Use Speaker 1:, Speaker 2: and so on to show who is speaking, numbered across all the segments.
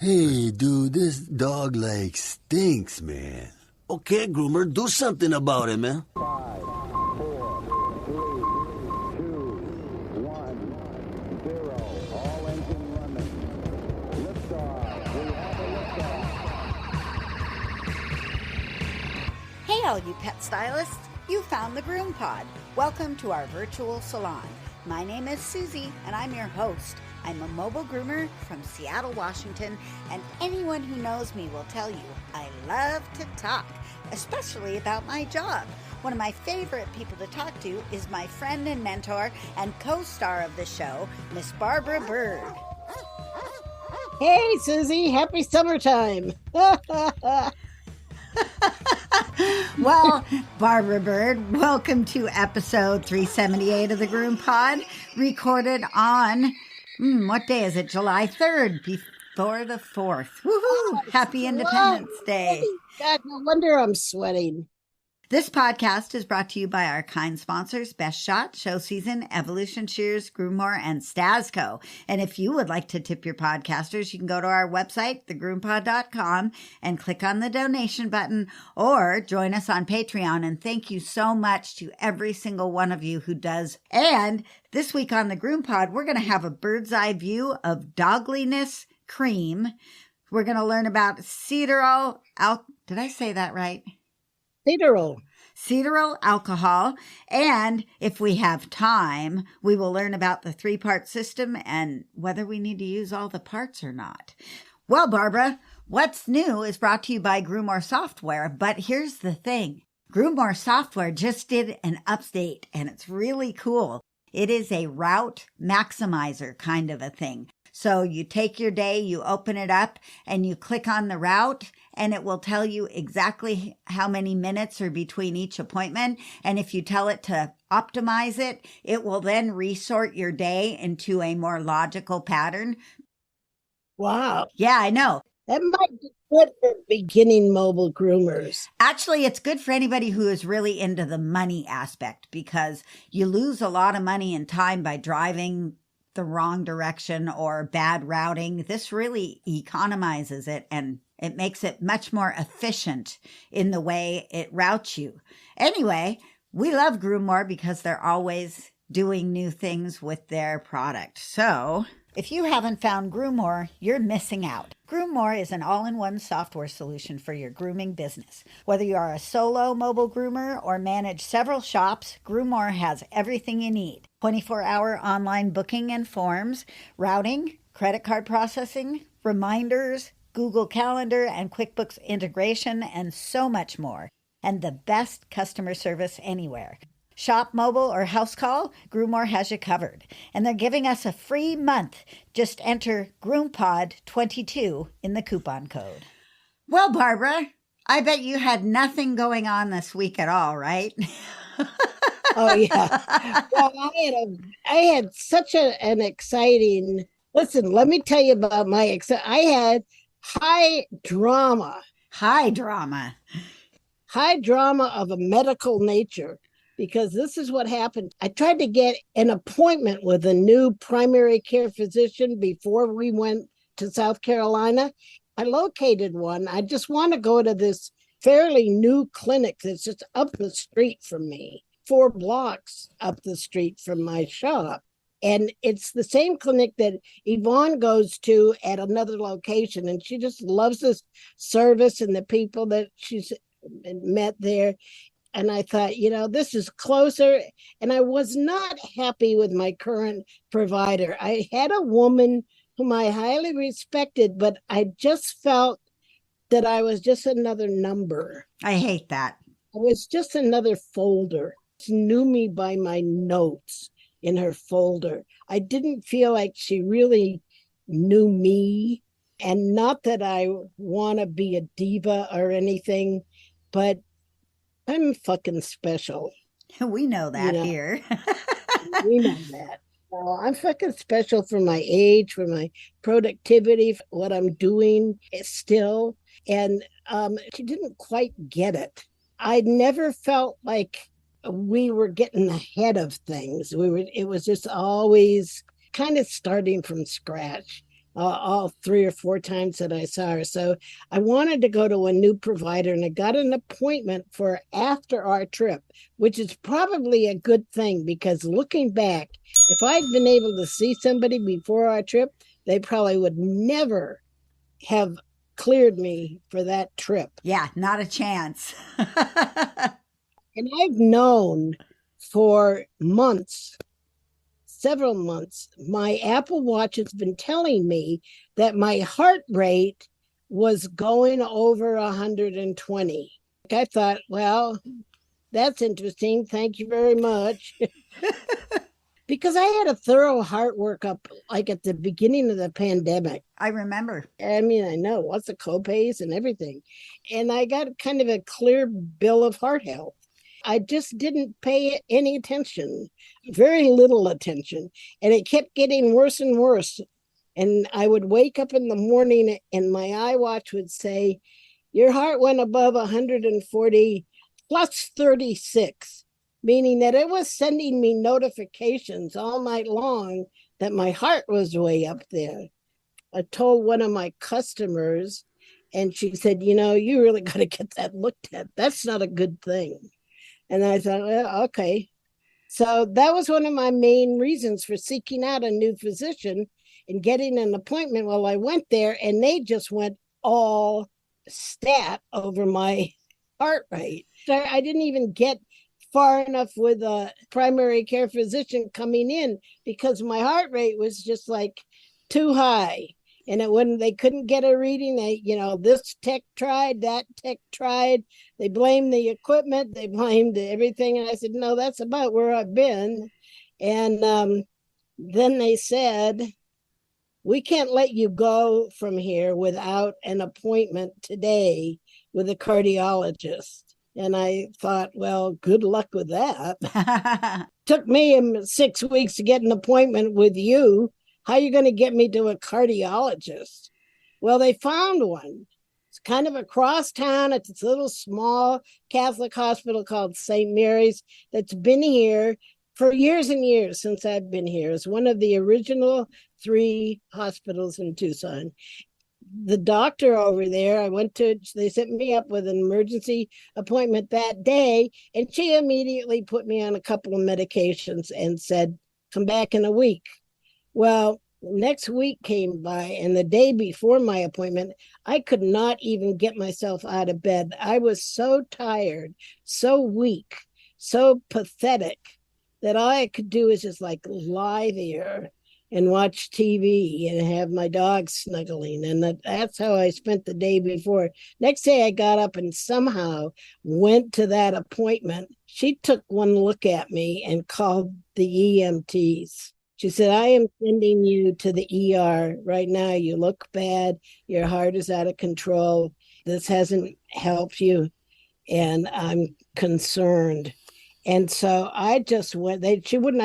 Speaker 1: Hey, dude, this dog like stinks, man. Okay, groomer, do something about it, man.
Speaker 2: 5, 4, 3, 2, 1, 0. All engine running. Liftoff. We have a liftoff.
Speaker 3: Hey, all you pet stylists. You found the GroomPod. Welcome to our virtual salon. My name is Susie, and I'm your host. I'm a mobile groomer from Seattle, Washington, and anyone who knows me will tell you I love to talk, especially about my job. One of my favorite people to talk to is my friend and mentor and co-star of the show, Miss Barbara Bird.
Speaker 4: Hey, Susie, happy summertime.
Speaker 3: Well, Barbara Bird, welcome to episode 378 of the GroomPod, recorded on, what day is it? July 3rd, before the 4th. Woohoo! Happy Independence Day.
Speaker 4: God, no wonder I'm sweating.
Speaker 3: This podcast is brought to you by our kind sponsors, Best Shot, Show Season, Evolution Shears, Groommore, and Stasco. And if you would like to tip your podcasters, you can go to our website, thegroompod.com, and click on the donation button, or join us on Patreon. And thank you so much to every single one of you who does. And this week on the GroomPod, we're going to have a bird's eye view of Doglyness Cream. We're going to learn about ceteryl. Did I say that right? Ceteryl alcohol, and if we have time, we will learn about the 3-part system and whether we need to use all the parts or not. Well, Barbara, what's new is brought to you by Groommore Software, but here's the thing. Groommore Software just did an update, and it's really cool. It is a route maximizer kind of a thing. So you take your day, you open it up, and you click on the route, and it will tell you exactly how many minutes are between each appointment. And if you tell it to optimize it, it will then resort your day into a more logical pattern.
Speaker 4: Wow.
Speaker 3: Yeah, I know.
Speaker 4: That might be good for beginning mobile groomers.
Speaker 3: Actually, it's good for anybody who is really into the money aspect, because you lose a lot of money and time by driving the wrong direction or bad routing. This really economizes it, and it makes it much more efficient in the way it routes you. Anyway, we love Groommore because they're always doing new things with their product. So if you haven't found Groommore, you're missing out. Groommore is an all-in-one software solution for your grooming business. Whether you are a solo mobile groomer or manage several shops, Groommore has everything you need. 24-hour online booking and forms, routing, credit card processing, reminders, Google Calendar and QuickBooks integration, and so much more. And the best customer service anywhere. Shop mobile or house call, Groommore has you covered. And they're giving us a free month. Just enter GroomPod22 in the coupon code. Well, Barbara, I bet you had nothing going on this week at all, right?
Speaker 4: Oh, yeah. Well, I had such an exciting... Listen, let me tell you about I had high drama of a medical nature, because this is what happened. I tried to get an appointment with a new primary care physician before we went to South Carolina. I located one. I just want to go to this fairly new clinic that's just up the street from me, 4 blocks up the street from my shop. And it's the same clinic that Yvonne goes to at another location. And she just loves this service and the people that she's met there. And I thought, this is closer. And I was not happy with my current provider. I had a woman whom I highly respected, but I just felt that I was just another number.
Speaker 3: I hate that.
Speaker 4: I was just another folder. She knew me by my notes in her folder. I didn't feel like she really knew me. And not that I want to be a diva or anything, but I'm fucking special.
Speaker 3: We know that here.
Speaker 4: We know that. I'm fucking special for my age, for my productivity, for what I'm doing still. And she didn't quite get it. I never felt like we were getting ahead of things. It was just always kind of starting from scratch. all 3 or 4 times that I saw her. So I wanted to go to a new provider, and I got an appointment for after our trip, which is probably a good thing, because looking back, if I'd been able to see somebody before our trip, they probably would never have cleared me for that trip.
Speaker 3: Yeah, not a chance.
Speaker 4: And I've known for months, several months, my Apple Watch has been telling me that my heart rate was going over 120. I thought, well, that's interesting. Thank you very much. Because I had a thorough heart workup like at the beginning of the pandemic.
Speaker 3: I remember.
Speaker 4: I mean, I know what's the copays and everything. And I got kind of a clear bill of heart health. I just didn't pay any attention, very little attention. And it kept getting worse and worse. And I would wake up in the morning and my iWatch would say, your heart went above 140 plus 36. Meaning that it was sending me notifications all night long that my heart was way up there. I told one of my customers, and she said, you really got to get that looked at. That's not a good thing. And I thought, well, okay. So that was one of my main reasons for seeking out a new physician and getting an appointment. Well, I went there, and they just went all stat over my heart rate. So I didn't even get far enough with a primary care physician coming in, because my heart rate was just like too high, and they couldn't get a reading. This tech tried, that tech tried. They blamed the equipment, they blamed everything. And I said, no, that's about where I've been. And then they said, we can't let you go from here without an appointment today with a cardiologist. And I thought, well, good luck with that. Took me 6 weeks to get an appointment with you. How are you going to get me to a cardiologist? Well, they found one. It's kind of across town at this little small Catholic hospital called St. Mary's that's been here for years and years since I've been here. It's one of the original 3 hospitals in Tucson. The doctor over there, they set me up with an emergency appointment that day, and she immediately put me on a couple of medications and said, come back in a week. Well, next week came by, and the day before my appointment, I could not even get myself out of bed. I was so tired, so weak, so pathetic that all I could do is just lie there and watch TV and have my dog snuggling. And that's how I spent the day before. Next day, I got up and somehow went to that appointment. She took one look at me and called the EMTs. She said, I am sending you to the ER right now. You look bad. Your heart is out of control. This hasn't helped you. And I'm concerned. And so I just went. I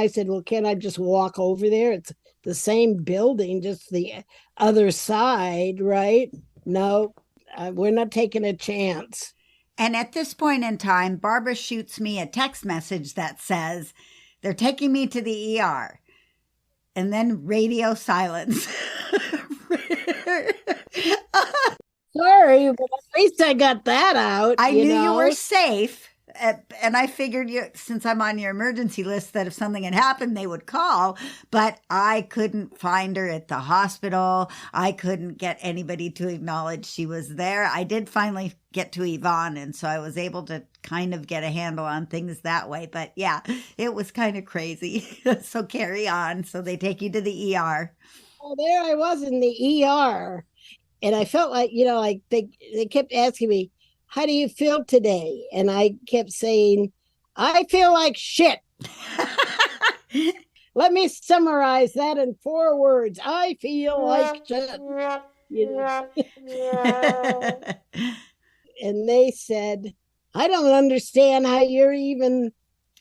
Speaker 4: said, well, can I just walk over there? It's the same building, just the other side, right? No, we're not taking a chance.
Speaker 3: And at this point in time, Barbara shoots me a text message that says, they're taking me to the ER. And then radio silence.
Speaker 4: Sorry, but at least I got that out.
Speaker 3: I knew you were safe. And I figured, since I'm on your emergency list, that if something had happened, they would call. But I couldn't find her at the hospital. I couldn't get anybody to acknowledge she was there. I did finally get to Yvonne, and so I was able to kind of get a handle on things that way. But yeah, it was kind of crazy. So carry on. So they take you to the ER.
Speaker 4: Well, there I was in the ER. And I felt like, they kept asking me, how do you feel today? And I kept saying, I feel like shit. Let me summarize that in 4 words. I feel like shit. And they said, I don't understand how you're even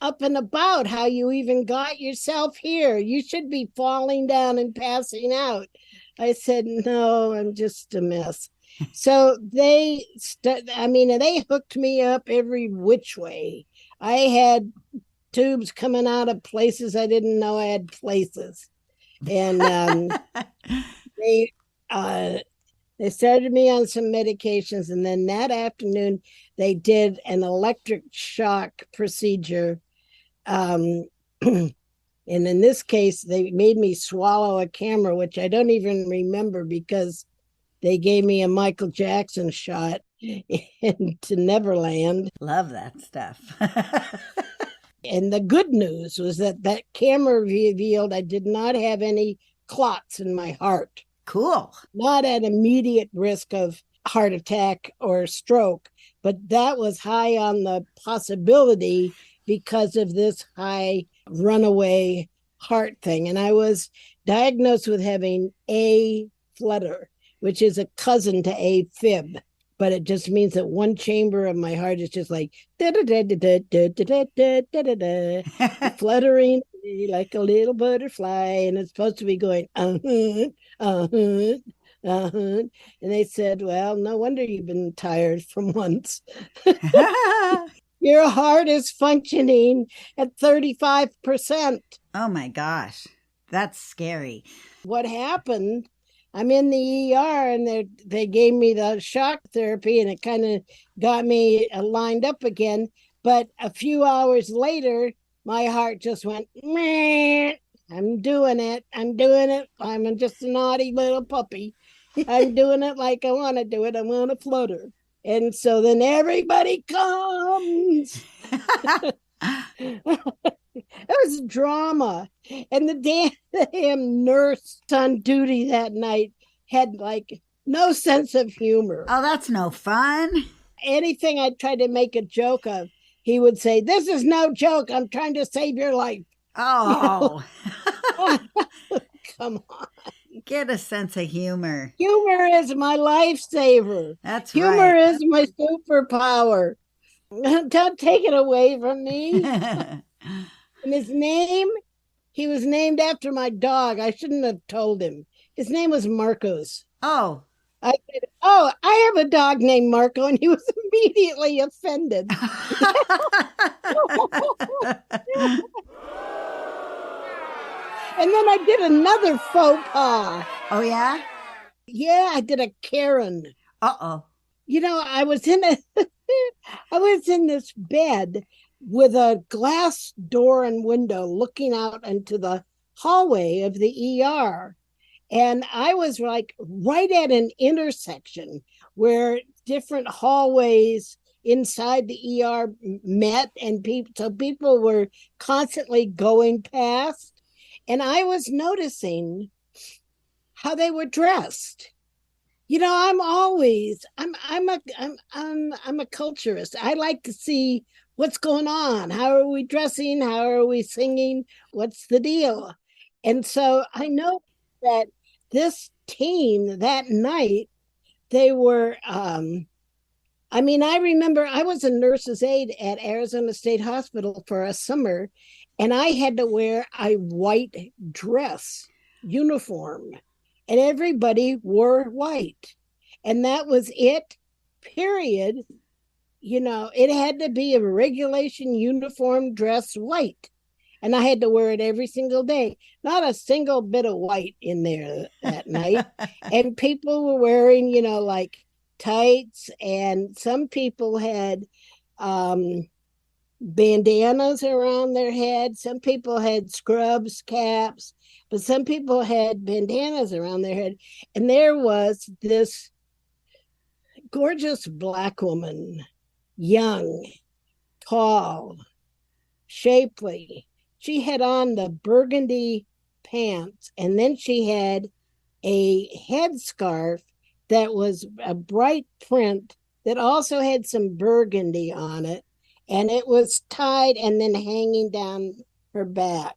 Speaker 4: up and about, how you even got yourself here. You should be falling down and passing out. I said, no, I'm just a mess. So they hooked me up every which way. I had tubes coming out of places I didn't know I had places. And they they started me on some medications, and then that afternoon they did an electric shock procedure. And in this case, they made me swallow a camera, which I don't even remember because they gave me a Michael Jackson shot into Neverland.
Speaker 3: Love that stuff.
Speaker 4: And the good news was that that camera revealed I did not have any clots in my heart.
Speaker 3: Cool.
Speaker 4: Not at immediate risk of heart attack or stroke, but that was high on the possibility because of this high runaway heart thing. And I was diagnosed with having A flutter, which is a cousin to A fib. But it just means that one chamber of my heart is just like fluttering like a little butterfly, and it's supposed to be going and they said, well, no wonder you've been tired for months. Your heart is functioning at 35%.
Speaker 3: Oh my gosh, that's scary.
Speaker 4: What happened? I'm in the ER, and they gave me the shock therapy, and it kind of got me lined up again. But a few hours later, my heart just went, meh. I'm doing it. I'm just a naughty little puppy. I'm doing it like I want to do it. I want to flutter. And so then everybody comes. It was drama. And the damn nurse on duty that night had like no sense of humor.
Speaker 3: Oh, that's no fun.
Speaker 4: Anything I tried to make a joke of, he would say, this is no joke. I'm trying to save your life.
Speaker 3: Oh.
Speaker 4: Come on.
Speaker 3: Get a sense of humor.
Speaker 4: Humor is my lifesaver.
Speaker 3: That's
Speaker 4: Humor
Speaker 3: right.
Speaker 4: is my superpower. Don't take it away from me. And his name, he was named after my dog. I shouldn't have told him. His name was Marcos.
Speaker 3: Oh.
Speaker 4: I said, oh, I have a dog named Marco, and he was immediately offended. And then I did another faux pas.
Speaker 3: Oh, yeah?
Speaker 4: Yeah, I did a Karen.
Speaker 3: Uh-oh.
Speaker 4: You know, I was in this bed with a glass door and window looking out into the hallway of the ER. And I was like right at an intersection where different hallways inside the ER met, and people were constantly going past. And I was noticing how they were dressed. You know, I'm a culturist. I like to see what's going on. How are we dressing? How are we singing? What's the deal? And so I know that this team that night, they were, I remember I was a nurse's aide at Arizona State Hospital for a summer, and I had to wear a white dress uniform, and everybody wore white. And that was it, period. You know, it had to be a regulation uniform dress white. And I had to wear it every single day. Not a single bit of white in there that night. And people were wearing, you know, like tights, and some people had bandanas around their head. Some people had scrubs, caps, but some people had bandanas around their head. And there was this gorgeous Black woman, young, tall, shapely. She had on the burgundy pants, and then she had a headscarf that was a bright print that also had some burgundy on it, and it was tied and then hanging down her back.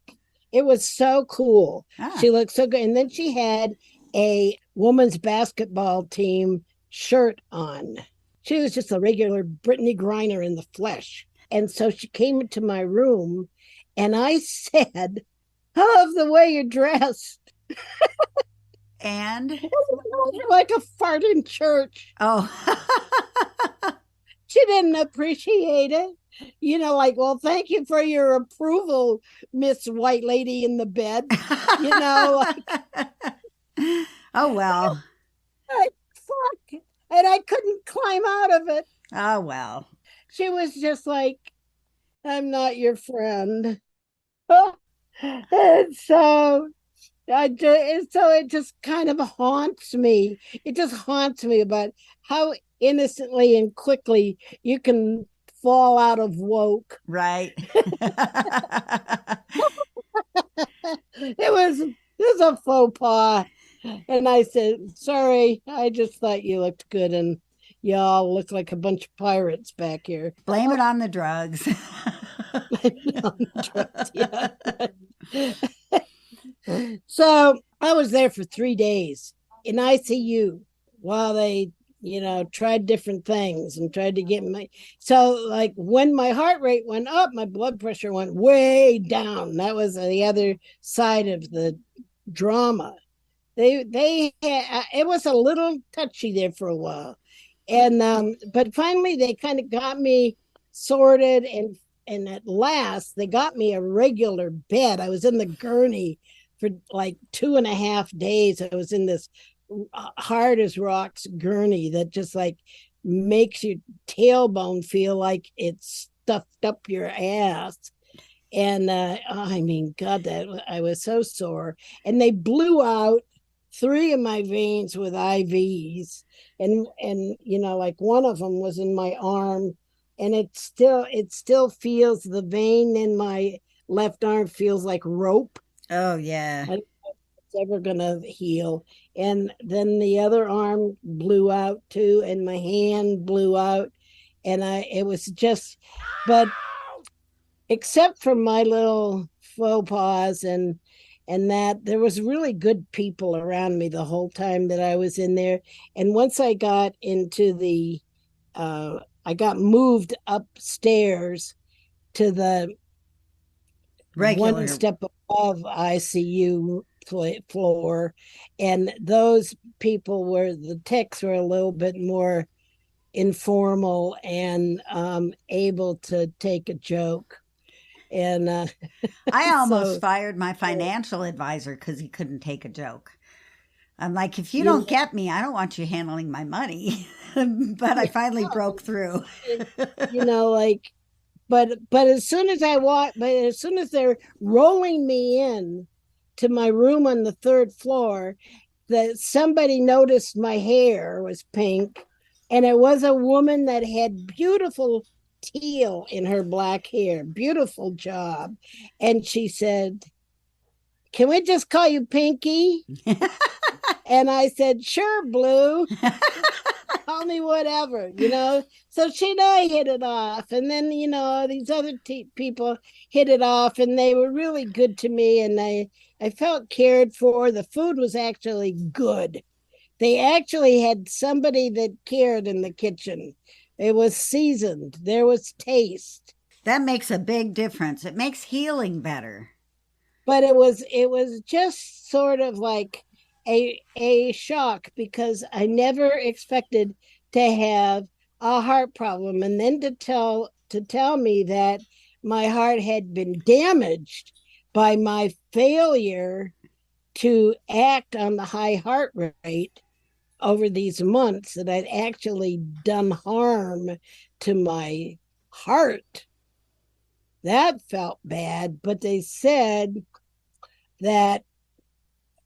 Speaker 4: It was so cool. She looked so good. And then she had a women's basketball team shirt on. She was just a regular Brittany Griner in the flesh. And so she came into my room, and I said, I love the way you're dressed.
Speaker 3: And?
Speaker 4: You're like a fart in church.
Speaker 3: Oh.
Speaker 4: She didn't appreciate it. You know, like, well, thank you for your approval, Miss White Lady in the bed. You know, like,
Speaker 3: oh, well.
Speaker 4: I fuck, and I couldn't climb out of it.
Speaker 3: Oh, well.
Speaker 4: She was just like, I'm not your friend. And so so it just kind of haunts me. It just haunts me about how innocently and quickly you can fall out of woke.
Speaker 3: Right.
Speaker 4: It was a faux pas. And I said, sorry, I just thought you looked good and y'all look like a bunch of pirates back here.
Speaker 3: Blame it on the drugs.
Speaker 4: Yeah. So I was there for 3 days in ICU while they, tried different things and tried to get my. So, like, when my heart rate went up, my blood pressure went way down. That was the other side of the drama. It was a little touchy there for a while, and but finally they kind of got me sorted, and at last they got me a regular bed. I was in the gurney for like 2.5 days. I was in this hard as rocks gurney that just like makes your tailbone feel like it's stuffed up your ass. And I mean, God, that I was so sore. And they blew out 3 of my veins with IVs, and like one of them was in my arm, and it still feels, the vein in my left arm feels like rope.
Speaker 3: Oh, yeah.
Speaker 4: It's ever gonna heal. And then the other arm blew out too, and my hand blew out, and it was just, but except for my little faux pas and that, there was really good people around me the whole time that I was in there. And once I got into the I got moved upstairs to the
Speaker 3: Regular.
Speaker 4: one step above ICU floor, and those people the techs were a little bit more informal and able to take a joke. And
Speaker 3: I almost fired my financial advisor because he couldn't take a joke. I'm like, if you don't get me, I don't want you handling my money. But I finally broke through.
Speaker 4: Like, but as soon as as soon as they're rolling me in to my room on the 3rd floor, that somebody noticed my hair was pink, and it was a woman that had beautiful teal in her black hair. Beautiful job. And she said, can we just call you Pinky? And I said, sure, Blue. Call me whatever, So she and I hit it off. And then, these other people hit it off, and they were really good to me. And I felt cared for. The food was actually good. They actually had somebody that cared in the kitchen. It was seasoned. There was taste.
Speaker 3: That makes a big difference. It makes healing better.
Speaker 4: But it was just sort of like a shock, because I never expected to have a heart problem, and then to tell me that my heart had been damaged by my failure to act on the high heart rate over these months, that I'd actually done harm to my heart. That felt bad, but they said that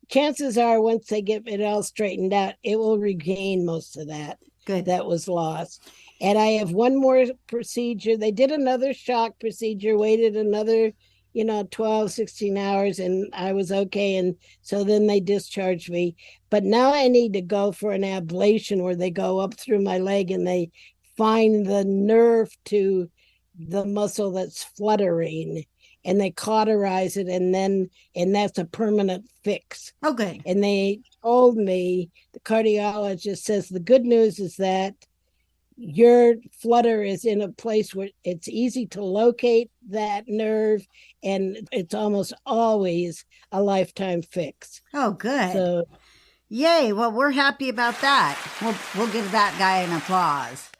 Speaker 4: chances are, once they get it all straightened out, it will regain most of that.
Speaker 3: Good.
Speaker 4: That was lost. And I have one more procedure. They did another shock procedure, waited another 12, 16 hours, and I was okay. And so then they discharged me. But now I need to go for an ablation where they go up through my leg and they find the nerve to the muscle that's fluttering, and they cauterize it, and that's a permanent fix.
Speaker 3: Oh, good.
Speaker 4: And they told me, the cardiologist says, the good news is that your flutter is in a place where it's easy to locate that nerve, and it's almost always a lifetime fix.
Speaker 3: Oh, good.
Speaker 4: So,
Speaker 3: yay. Well, we're happy about that. We'll give that guy an applause.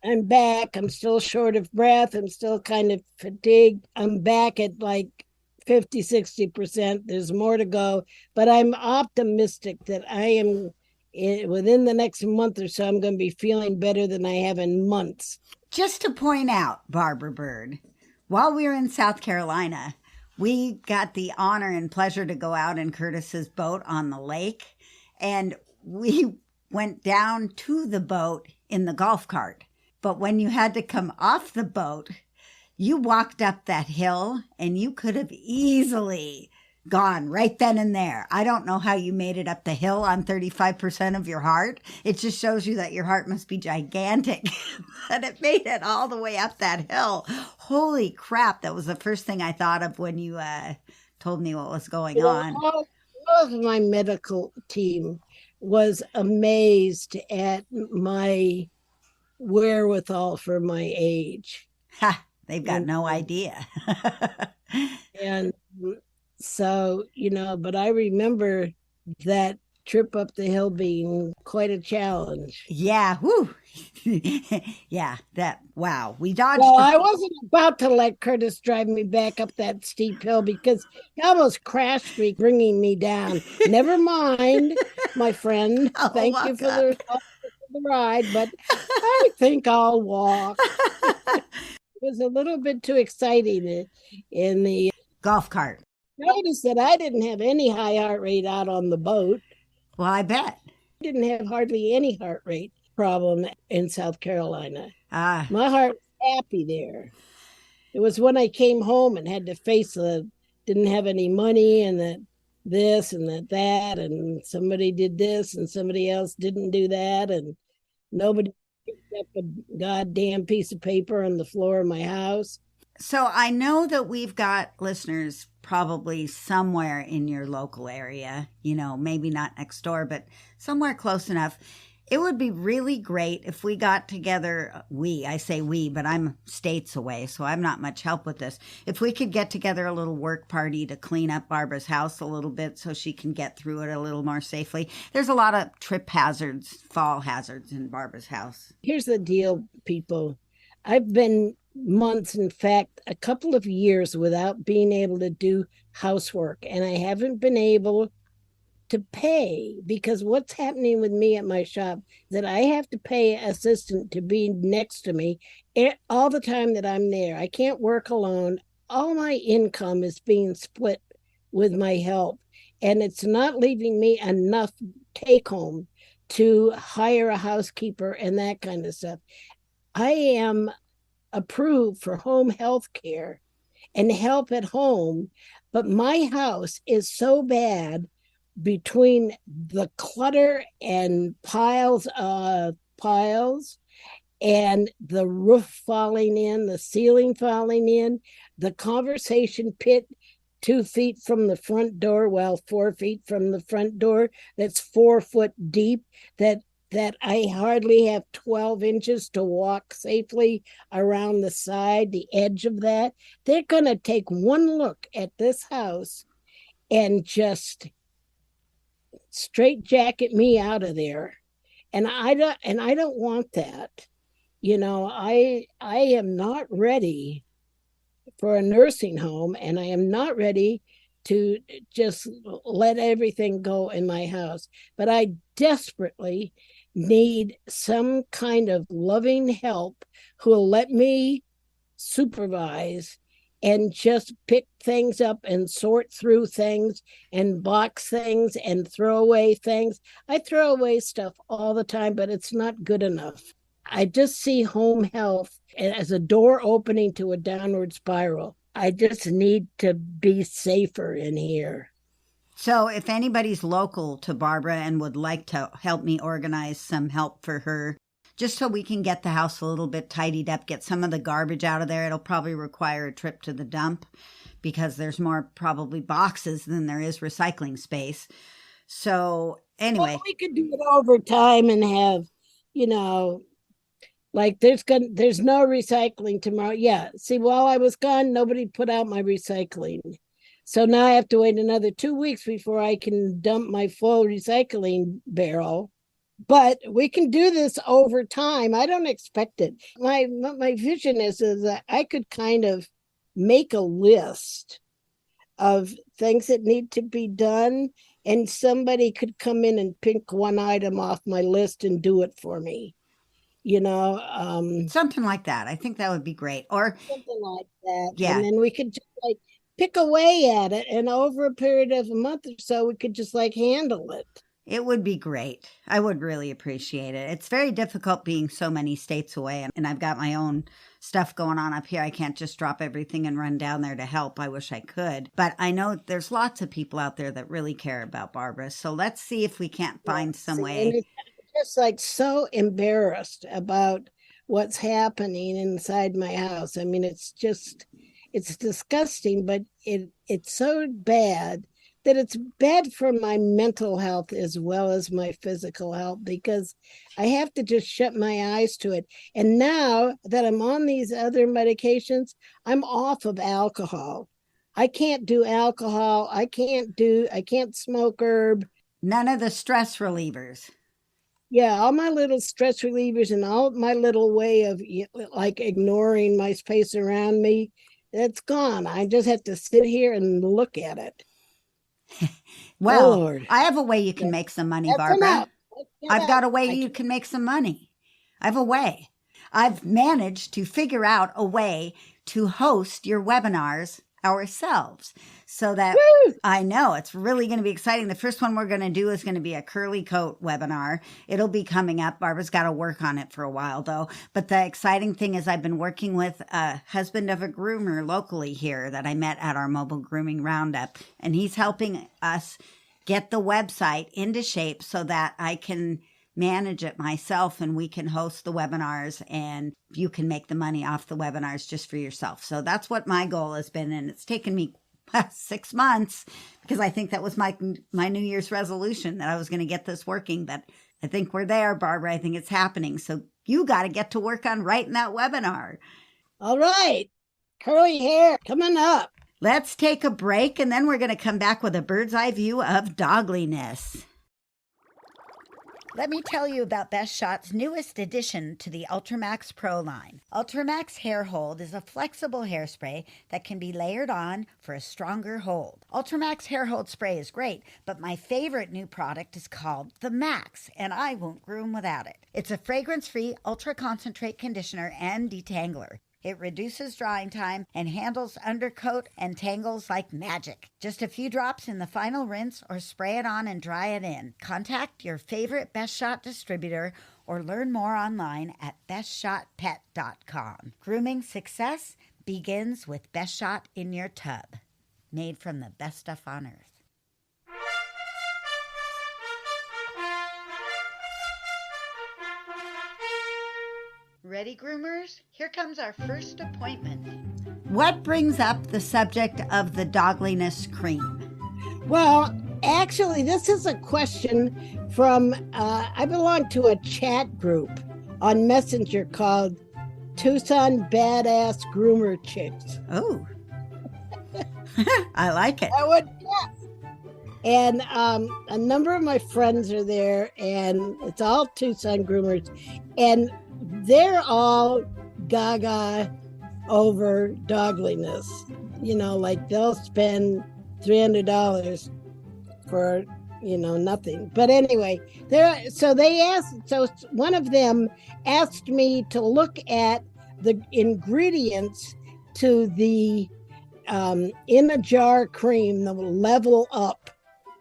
Speaker 4: I'm back. I'm still short of breath. I'm still kind of fatigued. I'm back at like 50, 60%. There's more to go, but I'm optimistic that I am within the next month or so, I'm going to be feeling better than I have in months.
Speaker 3: Just to point out, Barbara Bird, while we were in South Carolina, we got the honor and pleasure to go out in Curtis's boat on the lake. And we went down to the boat in the golf cart. But when you had to come off the boat, you walked up that hill and you could have easily gone right then and there. I don't know how you made it up the hill on 35% of your heart. It just shows you that your heart must be gigantic. But it made it all the way up that hill. Holy crap. That was the first thing I thought of when you told me what was going on.
Speaker 4: All of my medical team was amazed at my wherewithal for my age.
Speaker 3: Ha, they've got no idea.
Speaker 4: And so, but I remember that trip up the hill being quite a challenge.
Speaker 3: Yeah, whoo. Yeah, wow. We dodged.
Speaker 4: Well, I wasn't about to let Curtis drive me back up that steep hill because he almost crashed me, bringing me down. Never mind, my friend.
Speaker 3: Oh,
Speaker 4: Thank you for the ride, but I think I'll walk. It was a little bit too exciting in the
Speaker 3: golf cart.
Speaker 4: Notice that I didn't have any high heart rate out on the boat.
Speaker 3: Well, I bet.
Speaker 4: I didn't have hardly any heart rate problem in South Carolina.
Speaker 3: My
Speaker 4: heart was happy there. It was when I came home and had to face didn't have any money and this and that, and somebody did this and somebody else didn't do that, and nobody picked up a goddamn piece of paper on the floor of my house.
Speaker 3: So I know that we've got listeners probably somewhere in your local area, maybe not next door, but somewhere close enough. It would be really great if we got together, I say we, but I'm states away, so I'm not much help with this. If we could get together a little work party to clean up Barbara's house a little bit so she can get through it a little more safely. There's a lot of trip hazards, fall hazards in Barbara's house.
Speaker 4: Here's the deal, people. I've been months, in fact, a couple of years without being able to do housework, and I haven't been able to pay because what's happening with me at my shop that I have to pay an assistant to be next to me all the time that I'm there. I can't work alone. All my income is being split with my help, and it's not leaving me enough take home to hire a housekeeper and that kind of stuff. I am approved for home health care and help at home, but my house is so bad between the clutter and piles and the roof falling in, the ceiling falling in, the conversation pit 2 feet from the front door, 4 feet from the front door, that's 4 foot deep, that I hardly have 12 inches to walk safely around the side, the edge of that. They're going to take one look at this house and just straight jacket me out of there. And I don't want that. I am not ready for a nursing home, and I am not ready to just let everything go in my house. But I desperately need some kind of loving help who will let me supervise and just pick things up and sort through things and box things and throw away things. I throw away stuff all the time, but it's not good enough. I just see home health as a door opening to a downward spiral. I just need to be safer in here.
Speaker 3: So if anybody's local to Barbara and would like to help me organize some help for her, just so we can get the house a little bit tidied up, get some of the garbage out of there. It'll probably require a trip to the dump because there's more probably boxes than there is recycling space. So anyway.
Speaker 4: Well, we could do it over time and have, like there's no recycling tomorrow. Yeah. See, while I was gone, nobody put out my recycling. So now I have to wait another 2 weeks before I can dump my full recycling barrel. But we can do this over time. I don't expect it. My vision is that I could kind of make a list of things that need to be done and somebody could come in and pick one item off my list and do it for me.
Speaker 3: Something like that. I think that would be great. Or
Speaker 4: something like that.
Speaker 3: Yeah.
Speaker 4: And then we could just like pick away at it, and over a period of a month or so, we could just like handle it.
Speaker 3: it would be great. I would really appreciate it. It's very difficult being so many states away, and I've got my own stuff going on up here. I can't just drop everything and run down there to help. I wish I could. But I know there's lots of people out there that really care about Barbara. So let's see if we can't find some way.
Speaker 4: And it's just like so embarrassed about what's happening inside my house. I mean, it's disgusting, but it's so bad that it's bad for my mental health as well as my physical health, because I have to just shut my eyes to it. And now that I'm on these other medications, I'm off of alcohol. I can't do alcohol. I can't smoke herb.
Speaker 3: None of the stress relievers.
Speaker 4: Yeah, all my little stress relievers and all my little way of like ignoring my space around me, it's gone. I just have to sit here and look at it.
Speaker 3: Well,
Speaker 4: oh, Lord.
Speaker 3: I have a way you can make some money,
Speaker 4: That's
Speaker 3: Barbara.
Speaker 4: enough.
Speaker 3: I've got a way you can make some money. I have a way. I've managed to figure out a way to host your webinars ourselves so that I know it's really going to be exciting. The first one we're going to do is going to be a curly coat webinar. It'll be coming up. Barbara's got to work on it for a while though. But the exciting thing is I've been working with a husband of a groomer locally here that I met at our mobile grooming roundup, and he's helping us get the website into shape so that I can manage it myself and we can host the webinars and you can make the money off the webinars just for yourself. So that's what my goal has been. And it's taken me 6 months because I think that was my New Year's resolution that I was going to get this working. But I think we're there, Barbara. I think it's happening. So you got to get to work on writing that webinar.
Speaker 4: All right. Curly hair coming up.
Speaker 3: Let's take a break and then we're going to come back with a bird's eye view of Doglyness. Let me tell you about Best Shot's newest addition to the Ultramax Pro line. Ultramax Hair Hold is a flexible hairspray that can be layered on for a stronger hold. Ultramax Hair Hold Spray is great, but my favorite new product is called the Max, and I won't groom without it. It's a fragrance-free ultra-concentrate conditioner and detangler. It reduces drying time and handles undercoat and tangles like magic. Just a few drops in the final rinse or spray it on and dry it in. Contact your favorite Best Shot distributor or learn more online at bestshotpet.com. Grooming success begins with Best Shot in your tub. Made from the best stuff on earth. Ready, groomers? Here comes our first appointment. What brings up the subject of the Doglyness Cream?
Speaker 4: Well, actually, this is a question from, I belong to a chat group on Messenger called Tucson Badass Groomer Chicks.
Speaker 3: Oh, I like it.
Speaker 4: I would guess. And a number of my friends are there, and it's all Tucson groomers. And they're all gaga over Doglyness. You know, like they'll spend $300 for, nothing. But anyway, so one of them asked me to look at the ingredients to the in a jar cream, the Level Up,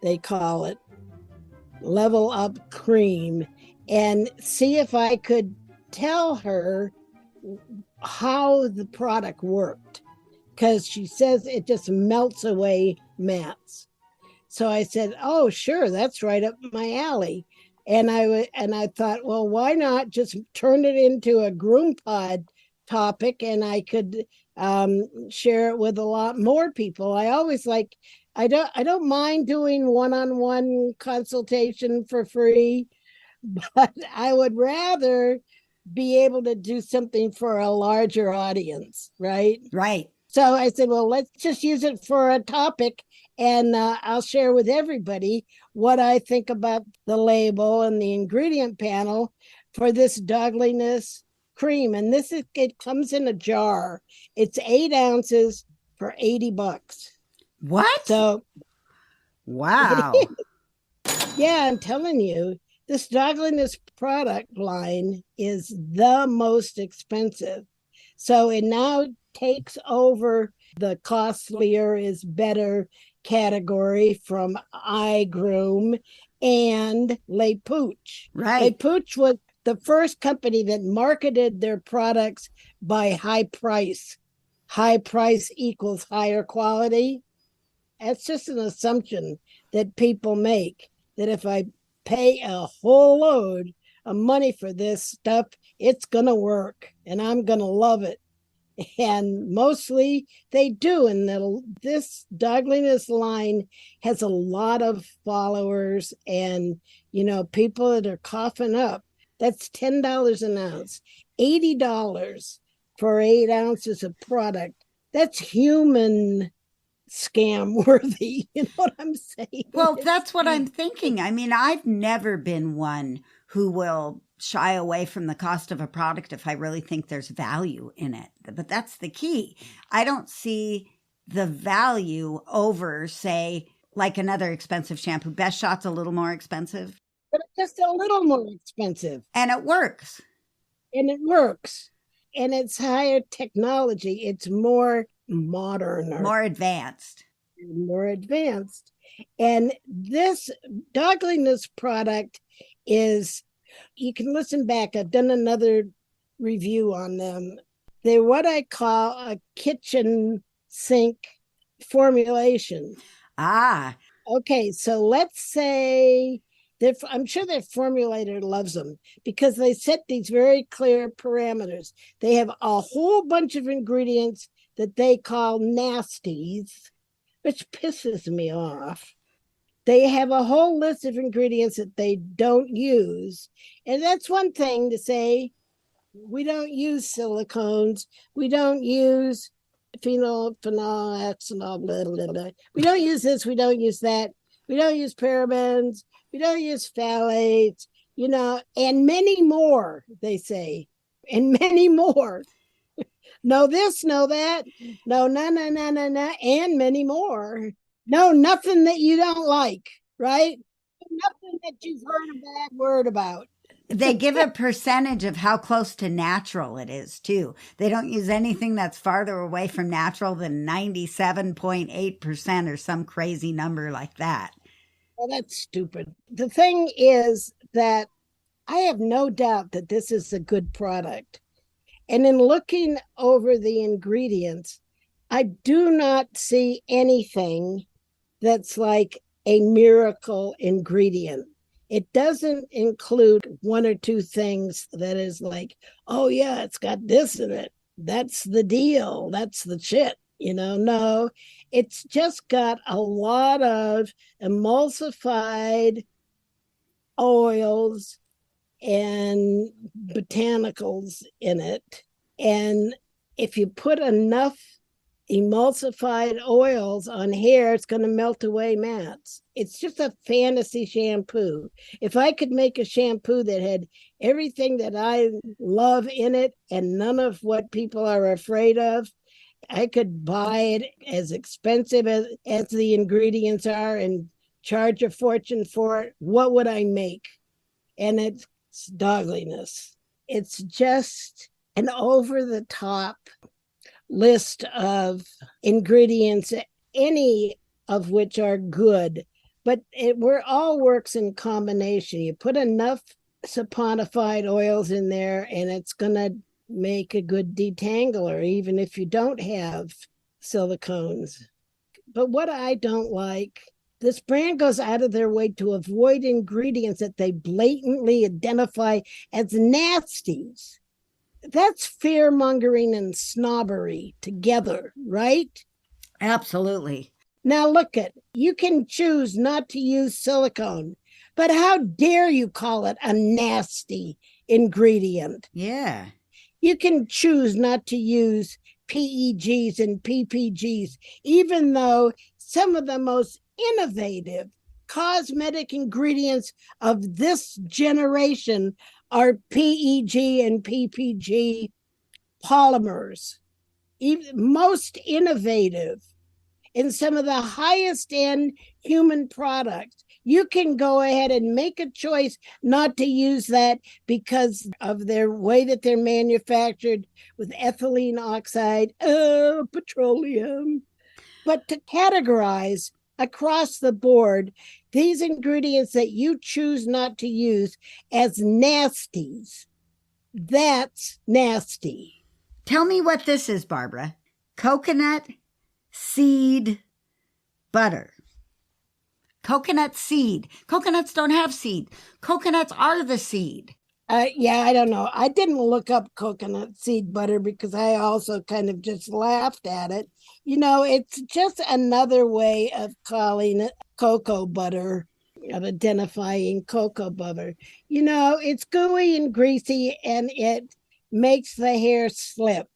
Speaker 4: they call it, Level Up Cream, and see if I could tell her how the product worked, because she says it just melts away mats. So I said, "Oh, sure, that's right up my alley." And I thought, well, why not just turn it into a GroomPod topic, and I could share it with a lot more people. I always I don't mind doing one-on-one consultation for free, but I would rather be able to do something for a larger audience, right?
Speaker 3: Right.
Speaker 4: So I said, well, let's just use it for a topic, and I'll share with everybody what I think about the label and the ingredient panel for this Doglyness cream. And it comes in a jar. It's 8 ounces for $80.
Speaker 3: What?
Speaker 4: So
Speaker 3: wow.
Speaker 4: Yeah, I'm telling you, this Doglyness product line is the most expensive. So it now takes over the costlier is better category from iGroom and Le Pooch. Le
Speaker 3: Right.
Speaker 4: Pooch was the first company that marketed their products by high price. High price equals higher quality. That's just an assumption that people make, that if I pay a whole load of money for this stuff, it's going to work and I'm going to love it. And mostly they do. And this Doglyness line has a lot of followers and, people that are coughing up. That's $10 an ounce, $80 for 8 ounces of product. That's human scam worthy. You know what I'm saying?
Speaker 3: Well, that's what I'm thinking. I mean, I've never been one who will shy away from the cost of a product if I really think there's value in it. But that's the key. I don't see the value over, say, like another expensive shampoo. Best Shot's a little more expensive.
Speaker 4: But it's just a little more expensive.
Speaker 3: And it works.
Speaker 4: And it works. And it's higher technology. It's more modern.
Speaker 3: More advanced.
Speaker 4: More advanced. And this Doglyness product is, you can listen back. I've done another review on them. They're what I call a kitchen sink formulation.
Speaker 3: Ah.
Speaker 4: Okay, so let's say I'm sure their formulator loves them because they set these very clear parameters. They have a whole bunch of ingredients that they call nasties, which pisses me off. They have a whole list of ingredients that they don't use. And that's one thing to say, we don't use silicones. We don't use phenol, hexanol, blah, blah, blah. We don't use this. We don't use that. We don't use parabens. We don't use phthalates, and many more, they say, and many more. No this, no that, no, and many more. No, nothing that you don't like, right? Nothing that you've heard a bad word about.
Speaker 3: They give a percentage of how close to natural it is, too. They don't use anything that's farther away from natural than 97.8% or some crazy number like that.
Speaker 4: Well, that's stupid. The thing is that I have no doubt that this is a good product. And in looking over the ingredients, I do not see anything that's like a miracle ingredient. It doesn't include one or two things that is like, oh, yeah, it's got this in it. That's the deal. That's the shit. No, it's just got a lot of emulsified oils and botanicals in it. And if you put enough emulsified oils on hair, it's going to melt away mats. It's just a fantasy shampoo. If I could make a shampoo that had everything that I love in it and none of what people are afraid of, I could buy it as expensive as the ingredients are and charge a fortune for it. What would I make? And it's Doglyness. It's just an over-the-top list of ingredients, any of which are good, but it all works in combination. You put enough saponified oils in there and it's going to make a good detangler, even if you don't have silicones. But what I don't like, this brand goes out of their way to avoid ingredients that they blatantly identify as nasties. That's fear-mongering and snobbery together, right?
Speaker 3: Absolutely.
Speaker 4: Now look you can choose not to use silicone, but how dare you call it a nasty ingredient?
Speaker 3: Yeah.
Speaker 4: You can choose not to use PEGs and PPGs, even though some of the most innovative cosmetic ingredients of this generation are PEG and PPG polymers. Most innovative in some of the highest end human products. You can go ahead and make a choice not to use that because of their way that they're manufactured with ethylene oxide, petroleum. But to categorize across the board these ingredients that you choose not to use as nasties, that's nasty.
Speaker 3: Tell me what this is, Barbara. Coconut seed butter. Coconut seed. Coconuts don't have seed. Coconuts are the seed.
Speaker 4: Yeah, I don't know. I didn't look up coconut seed butter because I also kind of just laughed at it. It's just another way of calling it cocoa butter, of identifying cocoa butter. It's gooey and greasy and it makes the hair slip.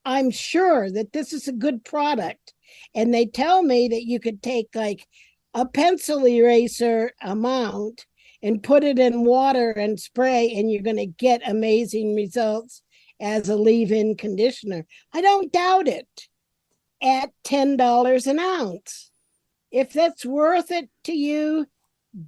Speaker 4: I'm sure that this is a good product. And they tell me that you could take like a pencil eraser amount and put it in water and spray, and you're going to get amazing results as a leave-in conditioner. I don't doubt it at $10 an ounce. If that's worth it to you,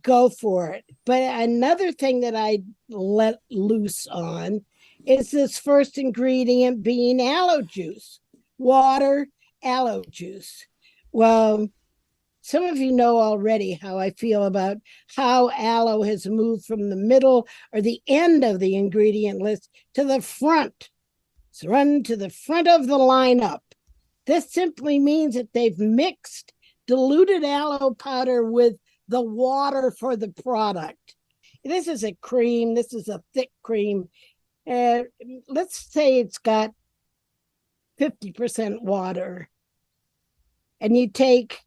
Speaker 4: go for it. But another thing that I let loose on is this first ingredient being aloe juice, water, aloe juice. Well, some of you know already how I feel about how aloe has moved from the middle or the end of the ingredient list to the front. It's run to the front of the lineup. This simply means that they've mixed diluted aloe powder with the water for the product. This is a cream. This is a thick cream. Let's say it's got 50% water. And you take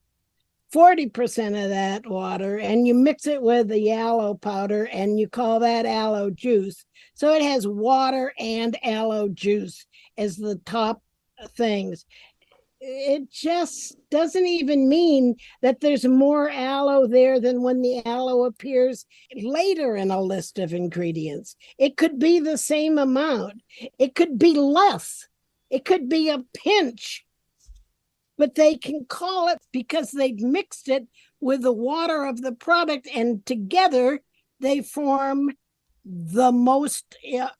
Speaker 4: 40% of that water and you mix it with the aloe powder and you call that aloe juice. So it has water and aloe juice as the top things. It just doesn't even mean that there's more aloe there than when the aloe appears later in a list of ingredients. It could be the same amount. It could be less. It could be a pinch. But they can call it because they've mixed it with the water of the product, and together they form the most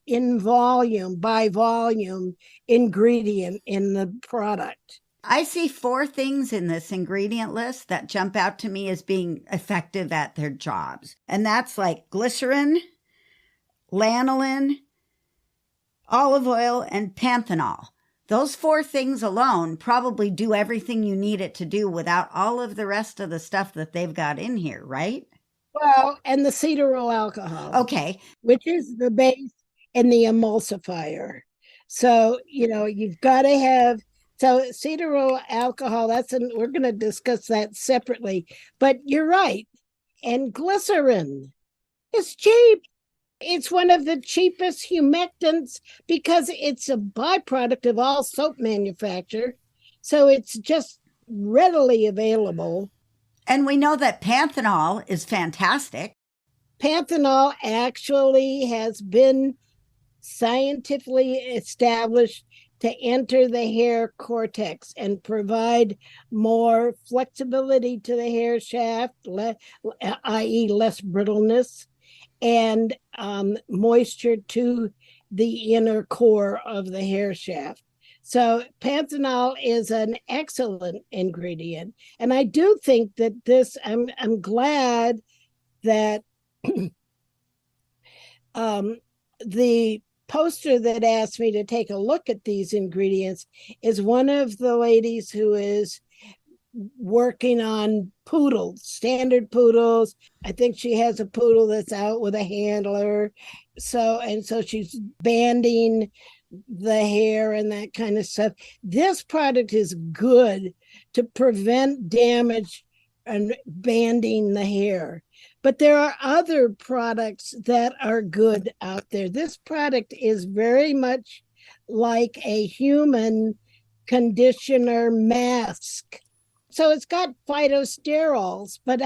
Speaker 4: in volume, by volume, ingredient in the product.
Speaker 3: I see 4 things in this ingredient list that jump out to me as being effective at their jobs. And that's like glycerin, lanolin, olive oil, and panthenol. Those 4 things alone probably do everything you need it to do without all of the rest of the stuff that they've got in here, right?
Speaker 4: Well, and the ceteryl alcohol.
Speaker 3: Okay.
Speaker 4: Which is the base and the emulsifier. So, you've got to have, so ceteryl alcohol, we're going to discuss that separately. But you're right. And glycerin is cheap. It's one of the cheapest humectants because it's a byproduct of all soap manufacture. So it's just readily available.
Speaker 3: And we know that panthenol is fantastic.
Speaker 4: Panthenol actually has been scientifically established to enter the hair cortex and provide more flexibility to the hair shaft, i.e. less brittleness, and moisture to the inner core of the hair shaft. So panthenol is an excellent ingredient. And I do think that I'm glad that the poster that asked me to take a look at these ingredients is one of the ladies who is working on poodles, standard poodles. I think she has a poodle that's out with a handler. So she's banding the hair and that kind of stuff. This product is good to prevent damage and banding the hair. But there are other products that are good out there. This product is very much like a human conditioner mask. So it's got phytosterols, but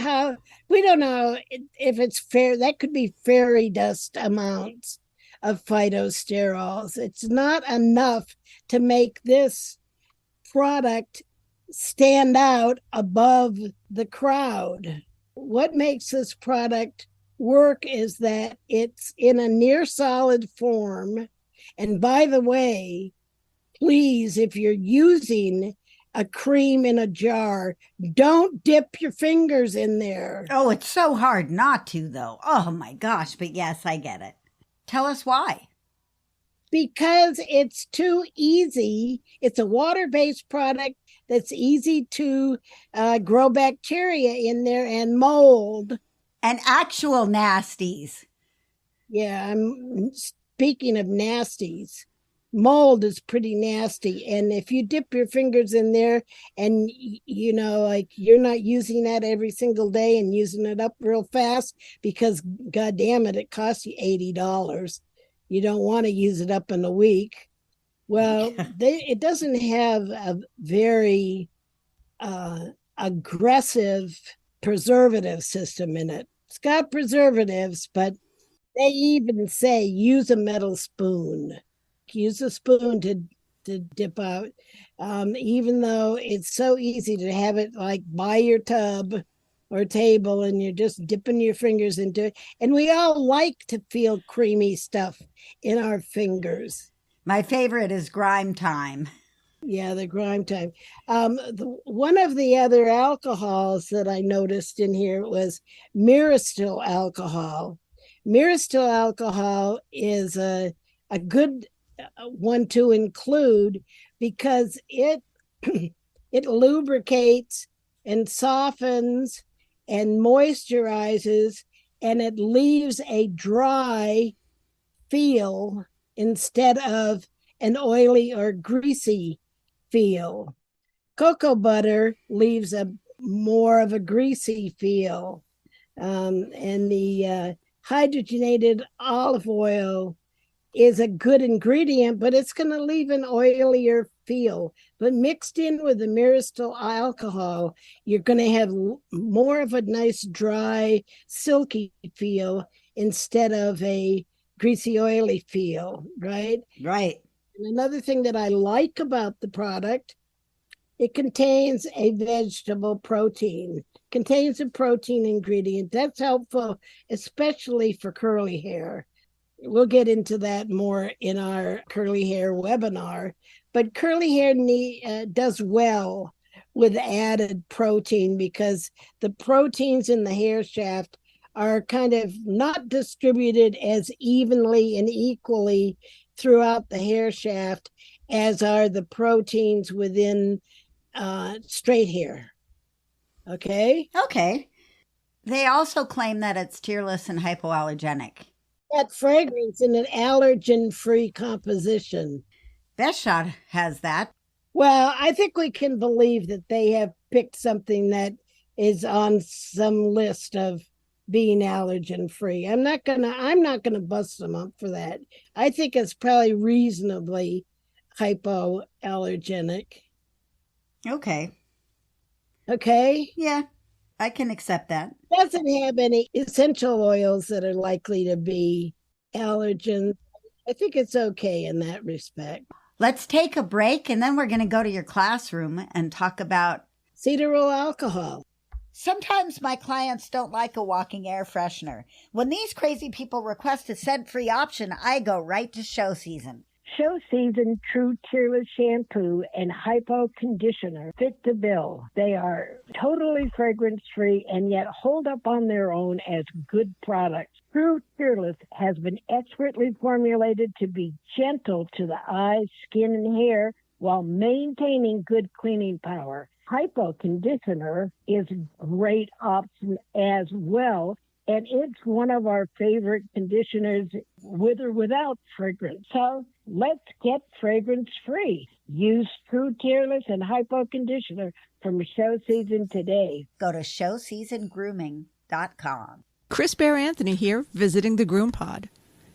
Speaker 4: we don't know if it's fair. That could be fairy dust amounts of phytosterols. It's not enough to make this product stand out above the crowd. what makes this product work is that it's in a near solid form. And by the way, please, if you're using a cream in a jar, don't dip your fingers in there.
Speaker 3: Oh, it's so hard not to, though. Oh my gosh, but yes, I get it. Tell us why.
Speaker 4: Because it's too easy. It's a water-based product that's easy to grow bacteria in there and mold.
Speaker 3: And actual nasties.
Speaker 4: Yeah, I'm speaking of nasties. Mold is pretty nasty. And if you dip your fingers in there and, like you're not using that every single day and using it up real fast because, God damn it, it costs you $80. You don't want to use it up in a week. Well, it doesn't have a very aggressive preservative system in it. It's got preservatives, but they even say use a metal spoon. Use a spoon to dip out, even though it's so easy to have it like by your tub or table and you're just dipping your fingers into it. And we all like to feel creamy stuff in our fingers.
Speaker 3: My favorite is Grime Time.
Speaker 4: Yeah, the grime time. One of the other alcohols that I noticed in here was myristil alcohol. Myristil alcohol is a good one to include because it it lubricates and softens and moisturizes, and it leaves a dry feel instead of an oily or greasy feel. Cocoa butter leaves a more of a greasy feel, and the hydrogenated olive oil is a good ingredient, but it's going to leave an oilier feel. But mixed in with the myristil alcohol, you're going to have more of a nice, dry, silky feel instead of a greasy, oily feel, right?
Speaker 3: Right.
Speaker 4: And another thing that I like about the product, it contains a vegetable protein, contains a protein ingredient. That's helpful, especially for curly hair. We'll get into that more in our curly hair webinar, but curly hair does well with added protein because the proteins in the hair shaft are kind of not distributed as evenly and equally throughout the hair shaft as are the proteins within straight hair. Okay?
Speaker 3: Okay. They also claim that it's tearless and hypoallergenic.
Speaker 4: That fragrance in an allergen-free composition.
Speaker 3: Best Shot has that.
Speaker 4: Well, I think we can believe that they have picked something that is on some list of being allergen-free. I'm not gonna bust them up for that. I think it's probably reasonably hypoallergenic.
Speaker 3: Okay.
Speaker 4: Okay?
Speaker 3: Yeah, I can accept that.
Speaker 4: Doesn't have any essential oils that are likely to be allergens. I think it's okay in that respect.
Speaker 3: Let's take a break and then we're going to go to your classroom and talk about
Speaker 4: Ceteryl alcohol.
Speaker 3: Sometimes my clients don't like a walking air freshener. When these crazy people request a scent-free option, I go right to Show Season.
Speaker 4: Show Season True Tearless Shampoo and Hypo Conditioner fit the bill. They are totally fragrance-free and yet hold up on their own as good products. True Tearless has been expertly formulated to be gentle to the eyes, skin, and hair while maintaining good cleaning power. Hypo Conditioner is a great option as well, and it's one of our favorite conditioners with or without fragrance. So let's get fragrance-free. Use True Tearless and Hypo Conditioner from Show Season today.
Speaker 3: Go to showseasongrooming.com.
Speaker 5: Chris Bear Anthony here, visiting the GroomPod.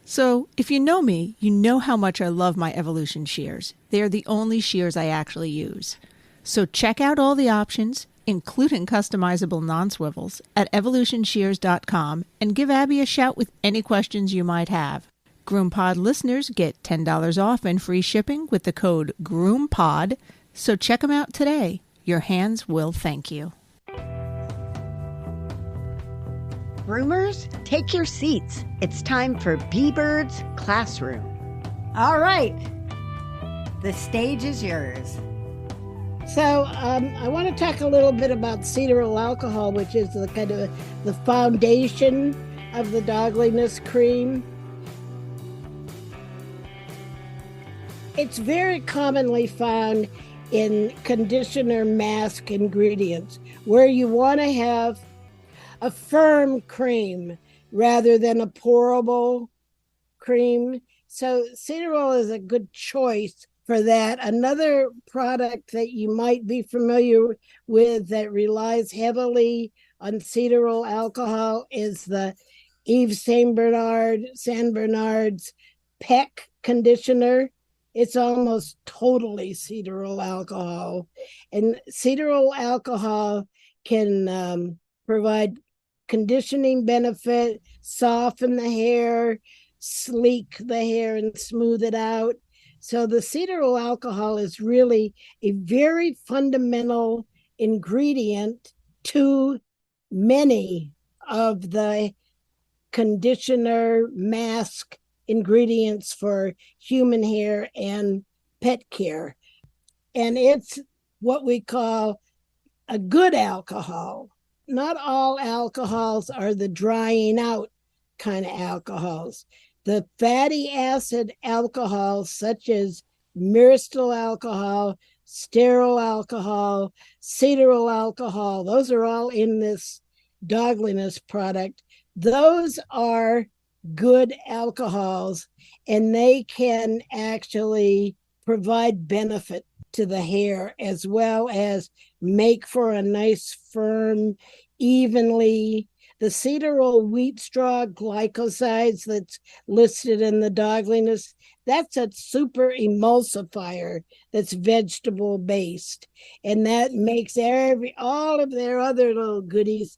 Speaker 5: So, if you know me, you know how much I love my Evolution shears. They are the only shears I actually use. So check out all the options, including customizable non-swivels, at evolutionshears.com and give Abby a shout with any questions you might have. GroomPod listeners get $10 off and free shipping with the code GroomPod, so check them out today. Your hands will thank you.
Speaker 6: Groomers, take your seats. It's time for B-Bird's Classroom.
Speaker 3: All right. The stage is yours.
Speaker 4: So I want to talk a little bit about ceteryl alcohol, which is the kind of the foundation of the Doglyness Cream. It's very commonly found in conditioner mask ingredients, where you want to have a firm cream rather than a pourable cream. So ceteryl is a good choice for that. Another product that you might be familiar with that relies heavily on ceteryl alcohol is the Yves Saint Bernard's Peck conditioner. It's almost totally ceteryl alcohol. And ceteryl alcohol can provide conditioning benefit, soften the hair, sleek the hair, and smooth it out. So the ceteryl alcohol is really a very fundamental ingredient to many of the conditioner mask ingredients for human hair and pet care. And it's what we call a good alcohol. Not all alcohols are the drying out kind of alcohols. The fatty acid alcohols, such as myristyl alcohol, stearyl alcohol, ceteryl alcohol, those are all in this Doglyness product. Those are good alcohols, and they can actually provide benefit to the hair, as well as make for a nice, firm, evenly. The ceteryl wheat straw glycosides that's listed in the Doglyness, that's a super emulsifier that's vegetable based, and that makes all of their other little goodies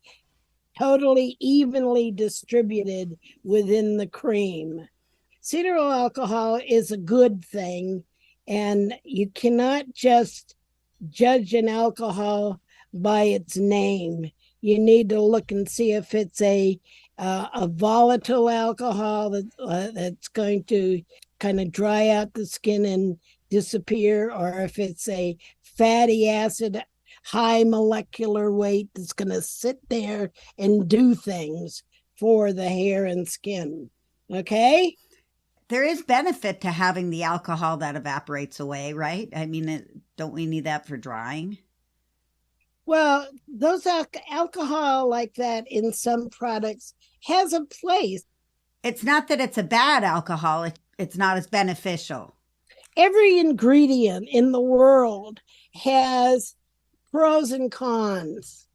Speaker 4: totally evenly distributed within the cream. Ceteryl alcohol is a good thing, and you cannot just judge an alcohol by its name. You need to look and see if it's a volatile alcohol that's going to kind of dry out the skin and disappear, or if it's a fatty acid, high molecular weight that's going to sit there and do things for the hair and skin. Okay?
Speaker 3: There is benefit to having the alcohol that evaporates away, right? I mean, don't we need that for drying?
Speaker 4: Well, those alcohol like that in some products has a place.
Speaker 3: It's not that it's a bad alcohol. It's not as beneficial.
Speaker 4: Every ingredient in the world has pros and cons.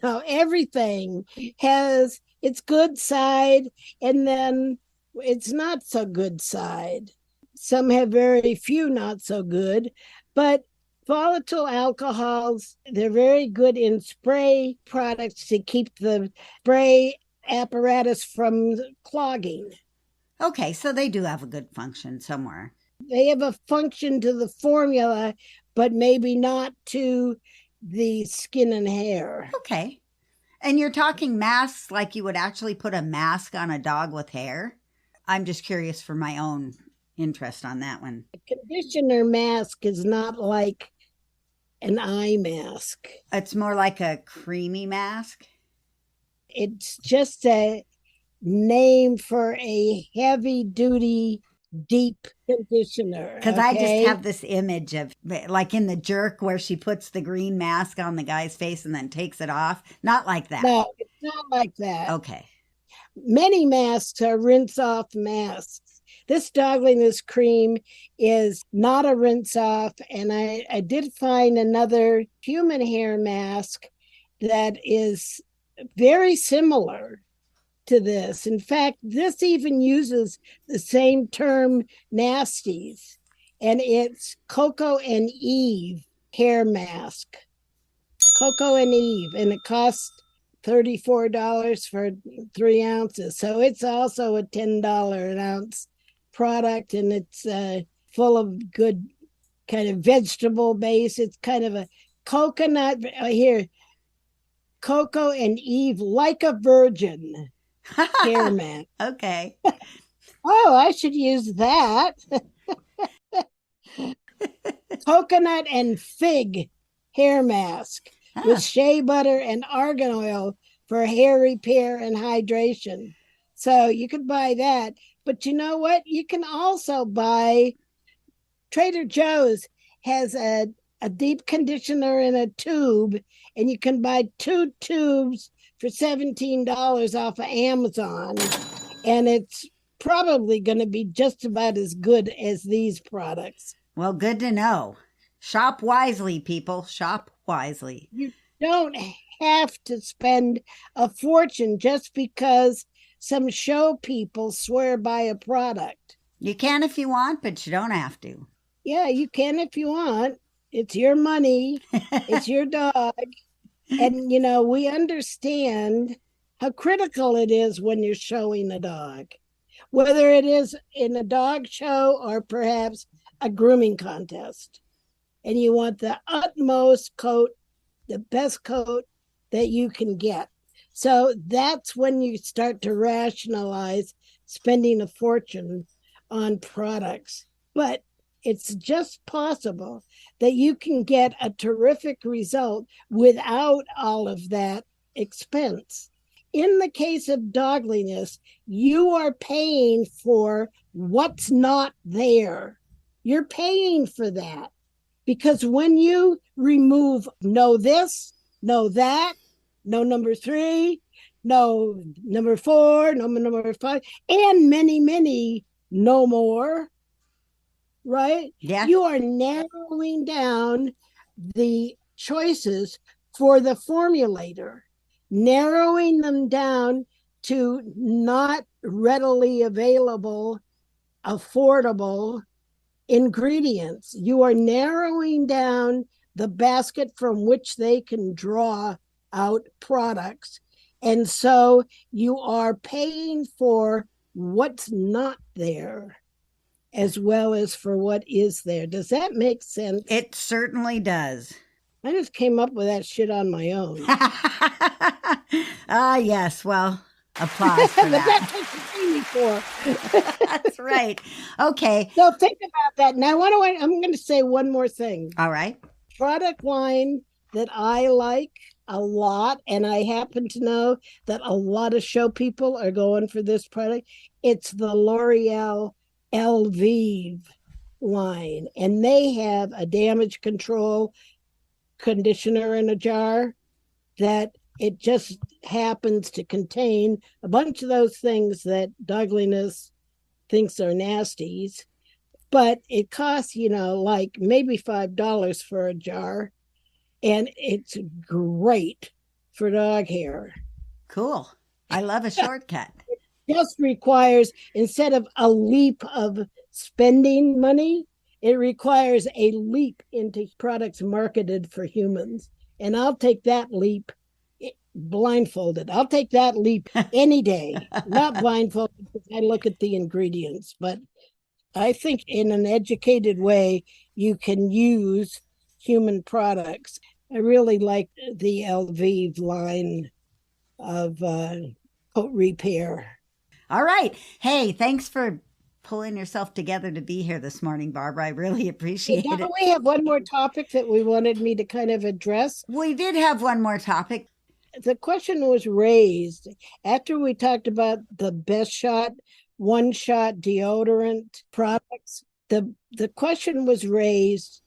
Speaker 4: Everything has its good side and then its not so good side. Some have very few not so good, but volatile alcohols, they're very good in spray products to keep the spray apparatus from clogging.
Speaker 3: Okay, so they do have a good function somewhere.
Speaker 4: They have a function to the formula, but maybe not to the skin and hair.
Speaker 3: Okay. And you're talking masks like you would actually put a mask on a dog with hair? I'm just curious for my own interest on that one.
Speaker 4: A conditioner mask is not like an eye mask.
Speaker 3: It's more like a creamy mask?
Speaker 4: It's just a name for a heavy-duty, deep conditioner.
Speaker 3: Because I just have this image of, like in The Jerk, where she puts the green mask on the guy's face and then takes it off. Not like that.
Speaker 4: No, it's not like that.
Speaker 3: Okay.
Speaker 4: Many masks are rinse-off masks. This Doglyness Cream is not a rinse-off, and I did find another human hair mask that is very similar to this. In fact, this even uses the same term, nasties, and it's Coco and Eve hair mask. Coco and Eve, and it costs $34 for 3 ounces. So it's also a $10 an ounce product, and it's full of good kind of vegetable base. It's kind of a coconut. Here, Coco and Eve Like a Virgin hair mask.
Speaker 3: Okay.
Speaker 4: Oh, I should use that. Coconut and fig hair mask with shea butter and argan oil for hair repair and hydration. So you could buy that. But you know what? You can also buy, Trader Joe's has a deep conditioner in a tube, and you can buy 2 tubes for $17 off of Amazon. And it's probably going to be just about as good as these products.
Speaker 3: Well, good to know. Shop wisely, people. Shop wisely.
Speaker 4: You don't have to spend a fortune just because some show people swear by a product.
Speaker 3: You can if you want, but you don't have to.
Speaker 4: Yeah, you can if you want. It's your money. It's your dog. And, you know, we understand how critical it is when you're showing a dog, whether it is in a dog show or perhaps a grooming contest. And you want the utmost coat, the best coat that you can get. So that's when you start to rationalize spending a fortune on products. But it's just possible that you can get a terrific result without all of that expense. In the case of Doglyness, you are paying for what's not there. You're paying for that. Because when you remove no this, no that, no number 3, no number 4, no number 5, and many, many no more, right?
Speaker 3: Yeah.
Speaker 4: You are narrowing down the choices for the formulator, narrowing them down to not readily available, affordable ingredients. You are narrowing down the basket from which they can draw out products. And so you are paying for what's not there as well as for what is there. Does that make sense?
Speaker 3: It certainly does.
Speaker 4: I just came up with that shit on my own.
Speaker 3: Yes. Well, applause for
Speaker 4: But
Speaker 3: that.
Speaker 4: that's what you pay me for.
Speaker 3: That's right. Okay.
Speaker 4: So think about that. Now, I'm going to say one more thing.
Speaker 3: All right.
Speaker 4: Product line that I like a lot, and I happen to know that a lot of show people are going for this product. It's the L'Oreal Elvive line, and they have a damage control conditioner in a jar that it just happens to contain a bunch of those things that Doglyness thinks are nasties, but it costs, like maybe $5 for a jar, and it's great for dog hair.
Speaker 3: Cool. I love a shortcut.
Speaker 4: Just requires, instead of a leap of spending money, it requires a leap into products marketed for humans. And I'll take that leap blindfolded. I'll take that leap any day, not blindfolded because I look at the ingredients. But I think in an educated way, you can use human products. I really like the Elvive line of coat repair.
Speaker 3: All right. Hey, thanks for pulling yourself together to be here this morning, Barbara. I really appreciate it.
Speaker 4: We have one more topic that we wanted me to kind of address.
Speaker 3: We did have one more topic.
Speaker 4: The question was raised after we talked about the Best Shot, One Shot deodorant products. The question was raised.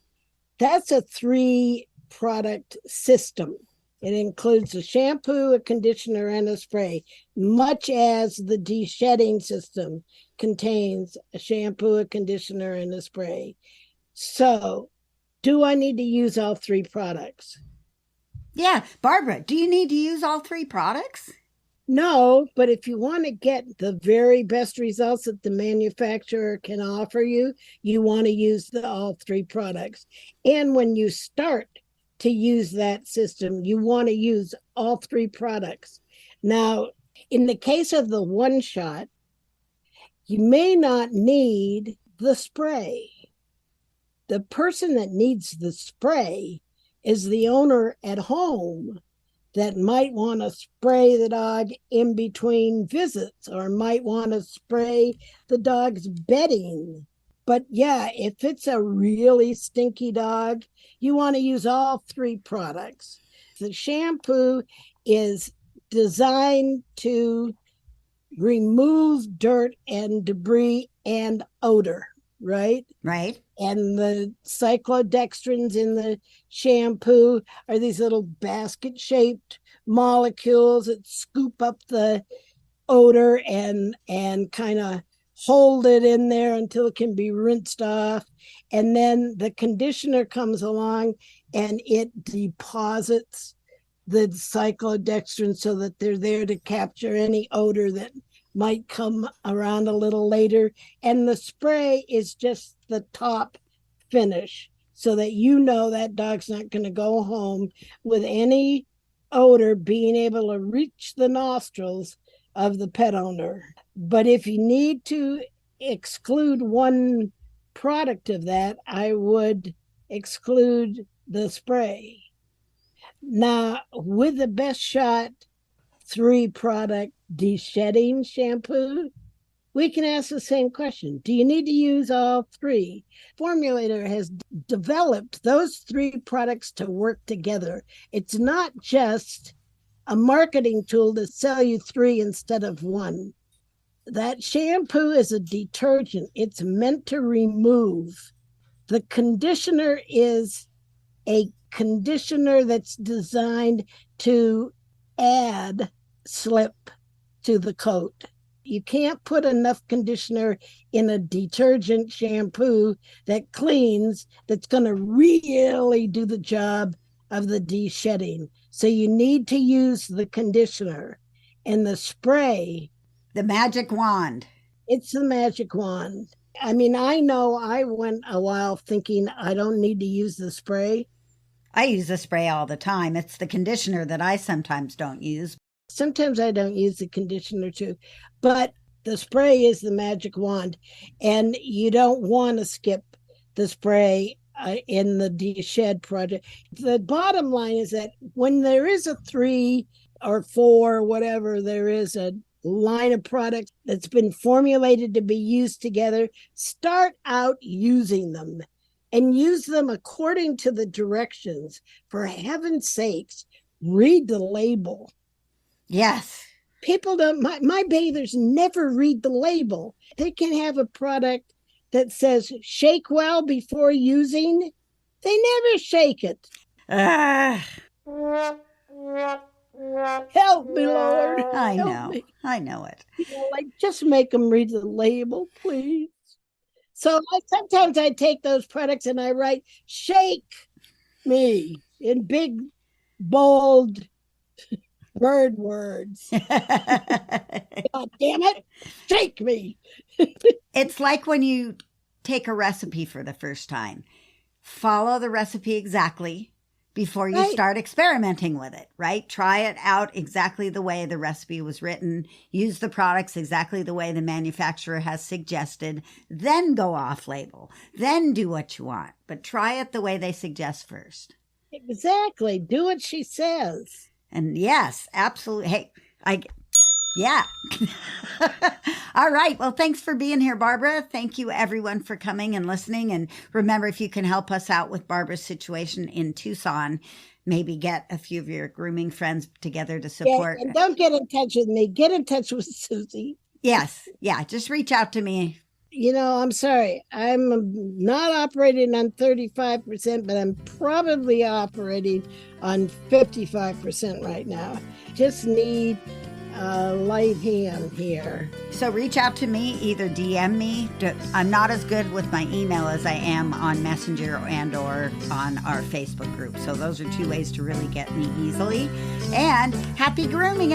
Speaker 4: That's a 3-product system. It includes a shampoo, a conditioner, and a spray, much as the de-shedding system contains a shampoo, a conditioner, and a spray. So, do I need to use all 3 products?
Speaker 3: Yeah. Barbara, do you need to use all 3 products?
Speaker 4: No, but if you want to get the very best results that the manufacturer can offer you, you want to use all 3 products. And when you start to use that system, you want to use all 3 products. Now, in the case of the One Shot, you may not need the spray. The person that needs the spray is the owner at home that might want to spray the dog in between visits or might want to spray the dog's bedding. But yeah, if it's a really stinky dog, you want to use all three products. The shampoo is designed to remove dirt and debris and odor, right?
Speaker 3: Right.
Speaker 4: And the cyclodextrins in the shampoo are these little basket-shaped molecules that scoop up the odor and kind of hold it in there until it can be rinsed off. And then the conditioner comes along and it deposits the cyclodextrin so that they're there to capture any odor that might come around a little later. And the spray is just the top finish so that you know that dog's not going to go home with any odor being able to reach the nostrils of the pet owner. But if you need to exclude one product of that, I would exclude the spray. Now, with the Best Shot 3-product de-shedding shampoo, we can ask the same question. Do you need to use all three? Formulator has developed those 3 products to work together. It's not just a marketing tool to sell you 3 instead of 1. That shampoo is a detergent. It's meant to remove. The conditioner is a conditioner that's designed to add slip to the coat. You can't put enough conditioner in a detergent shampoo that cleans, that's going to really do the job of the de-shedding. So you need to use the conditioner. And the spray,
Speaker 3: The magic wand.
Speaker 4: it's the magic wand. I mean, I know I went a while thinking I don't need to use the spray.
Speaker 3: I use the spray all the time. It's the conditioner that I sometimes don't use.
Speaker 4: Sometimes I don't use the conditioner too, but the spray is the magic wand, and you don't want to skip the spray in the de-shed project. The bottom line is that when there is a 3 or 4, whatever, there is a line of products that's been formulated to be used together, start out using them and use them according to the directions. For heaven's sakes, read the label.
Speaker 3: Yes.
Speaker 4: People don't, my bathers never read the label. They can have a product that says shake well before using. They never shake it. Help me, Lord.
Speaker 3: I
Speaker 4: Help
Speaker 3: know.
Speaker 4: me.
Speaker 3: I know it.
Speaker 4: Like, just make them read the label, please. So sometimes I take those products and I write shake me in big, bold bird words. God damn it, shake me.
Speaker 3: It's like when you take a recipe for the first time. Follow the recipe exactly before you start experimenting with it, right? Try it out exactly the way the recipe was written. Use the products exactly the way the manufacturer has suggested. Then go off label. Then do what you want. But try it the way they suggest first.
Speaker 4: Exactly. Do what she says.
Speaker 3: And yes, absolutely. Hey, yeah. All right. Well, thanks for being here, Barbara. Thank you, everyone, for coming and listening. And remember, if you can help us out with Barbara's situation in Tucson, maybe get a few of your grooming friends together to support.
Speaker 4: Yeah, and don't get in touch with me. Get in touch with Susie.
Speaker 3: Yes. Yeah. Just reach out to me.
Speaker 4: You know, I'm sorry. I'm not operating on 35%, but I'm probably operating on 55% right now. Just need a light hand here.
Speaker 3: So reach out to me, either DM me. I'm not as good with my email as I am on Messenger and or on our Facebook group. So those are 2 ways to really get me easily. And happy grooming.